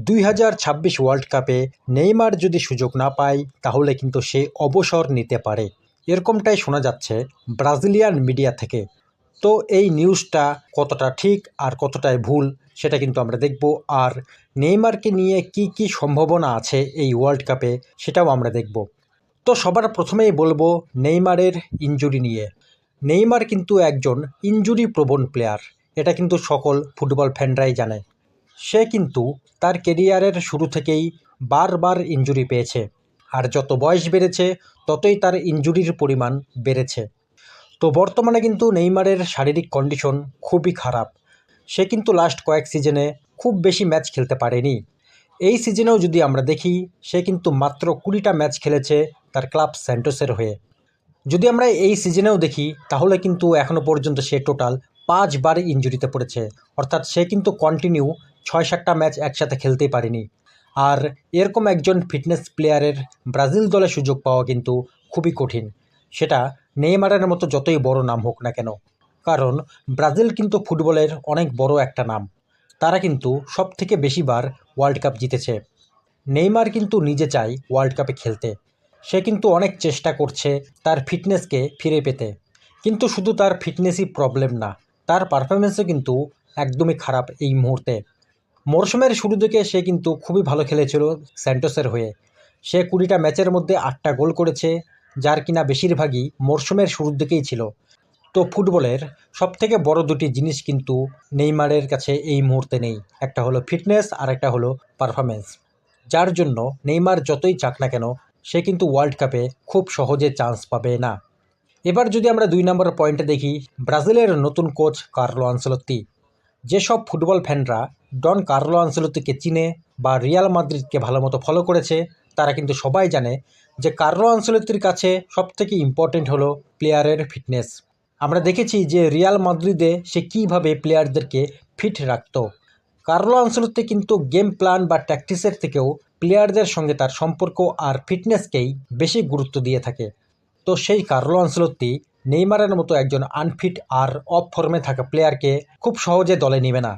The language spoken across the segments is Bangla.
2026 ওয়ার্ল্ড কাপে নেইমার যদি সুযোগ না পায় তাহলে কিন্তু সে অবসর নিতে পারে, এরকমটাই শোনা যাচ্ছে ব্রাজিলিয়ান মিডিয়া থেকে। তো এই নিউজটা কতটা ঠিক আর কতটাই ভুল সেটা কিন্তু আমরা দেখব, আর নেইমারকে নিয়ে কি কি সম্ভাবনা আছে এই ওয়ার্ল্ড কাপে সেটাও আমরা দেখব। তো সবার প্রথমেই বলবো নেইমারের ইনজুরি নিয়ে। নেইমার কিন্তু একজন ইনজুরি প্রবণ প্লেয়ার, এটা কিন্তু সকল ফুটবল ফ্যানরাই জানে। সে কিন্তু তার কেরিয়ারের শুরু থেকেই বারবার ইনজুরি পেয়েছে, আর যত বয়স বেড়েছে ততই তার ইনজুরির পরিমাণ বেড়েছে। তো বর্তমানে কিন্তু নেইমারের শারীরিক কন্ডিশন খুবই খারাপ। সে কিন্তু লাস্ট কয়েক সিজনে খুব বেশি ম্যাচ খেলতে পারেনি। এই সিজনেও যদি আমরা দেখি, সে কিন্তু মাত্র 20টা ম্যাচ খেলেছে তার ক্লাব স্যান্টোসের হয়ে। যদি আমরা এই সিজনেও দেখি তাহলে কিন্তু এখনও পর্যন্ত সে টোটাল 5 বার ইনজুরিতে পড়েছে, অর্থাৎ সে কিন্তু কন্টিনিউ 6-7টা ম্যাচ একসাথে খেলতেই পারেনি। আর এরকম একজন ফিটনেস প্লেয়ারের ব্রাজিল দলে সুযোগ পাওয়া কিন্তু খুবই কঠিন, সেটা নেইমারের মতো যতই বড় নাম হোক না কেন। কারণ ব্রাজিল কিন্তু ফুটবলের অনেক বড় একটা নাম, তারা কিন্তু সবথেকে বেশিবার ওয়ার্ল্ড কাপ জিতেছে। নেইমার কিন্তু নিজে চায় ওয়ার্ল্ড কাপে খেলতে, সে কিন্তু অনেক চেষ্টা করছে তার ফিটনেসকে ফিরে পেতে। কিন্তু শুধু তার ফিটনেসই প্রবলেম না, তার পারফরমেন্সও কিন্তু একদমই খারাপ এই মুহূর্তে। মরশুমের শুরু থেকে সে কিন্তু খুবই ভালো খেলেছিল স্যান্টোসের হয়ে। সে 20টা ম্যাচের মধ্যে 8টা গোল করেছে, যার কিনা বেশিরভাগই মরশুমের শুরুর দিকেই ছিল। তো ফুটবলের সবথেকে বড় দুটি জিনিস কিন্তু নেইমারের কাছে এই মুহূর্তে নেই, একটা হলো ফিটনেস আর একটা হলো পারফরমেন্স। যার জন্য নেইমার যতই চাক না কেন সে কিন্তু ওয়ার্ল্ড কাপে খুব সহজে চান্স পাবে না। এবার যদি আমরা 2 নম্বর পয়েন্টে দেখি, ব্রাজিলের নতুন কোচ কার্লো আনচেলত্তি। যেসব ফুটবল ফ্যানরা ডন কার্লো আনচেলত্তিকে চিনে বা রিয়াল মাদ্রিদকে ভালো মতো ফলো করেছে, তারা কিন্তু সবাই জানে যে কার্লো আনচেলত্তির কাছে সবথেকে ইম্পর্টেন্ট হলো প্লেয়ারের ফিটনেস। আমরা দেখেছি যে রিয়াল মাদ্রিদে সে কীভাবে প্লেয়ারদেরকে ফিট রাখত। কার্লো আনচেলত্তি কিন্তু গেম প্ল্যান বা ট্যাকটিক্সের থেকেও প্লেয়ারদের সঙ্গে তার সম্পর্ক আর ফিটনেসকেই বেশি গুরুত্ব দিয়ে থাকে। তো সেই কার্লো আনচেলত্তি নেইমারের মতো একজন আনফিট আর অফ ফর্মে থাকা প্লেয়ারকে খুব সহজে দলে নেবে না।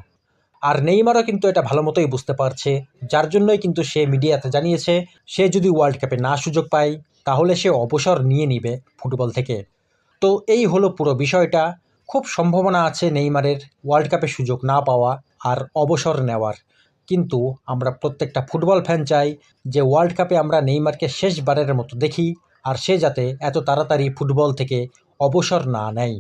আর নেইমারও কিন্তু এটা ভালো মতোই বুঝতে পারছে, যার জন্যই কিন্তু সে মিডিয়াতে জানিয়েছে সে যদি ওয়ার্ল্ড কাপে না সুযোগ পায় তাহলে সে অবসর নিয়ে নিবে ফুটবল থেকে। তো এই হলো পুরো বিষয়টা। খুব সম্ভাবনা আছে নেইমারের ওয়ার্ল্ড কাপে সুযোগ না পাওয়া আর অবসর নেওয়ার, কিন্তু আমরা প্রত্যেকটা ফুটবল ফ্যান চাই যে ওয়ার্ল্ড কাপে আমরা নেইমারকে শেষবারের মতো দেখি, আর সে যাতে এত তাড়াতাড়ি ফুটবল থেকে অবসর না নেয়।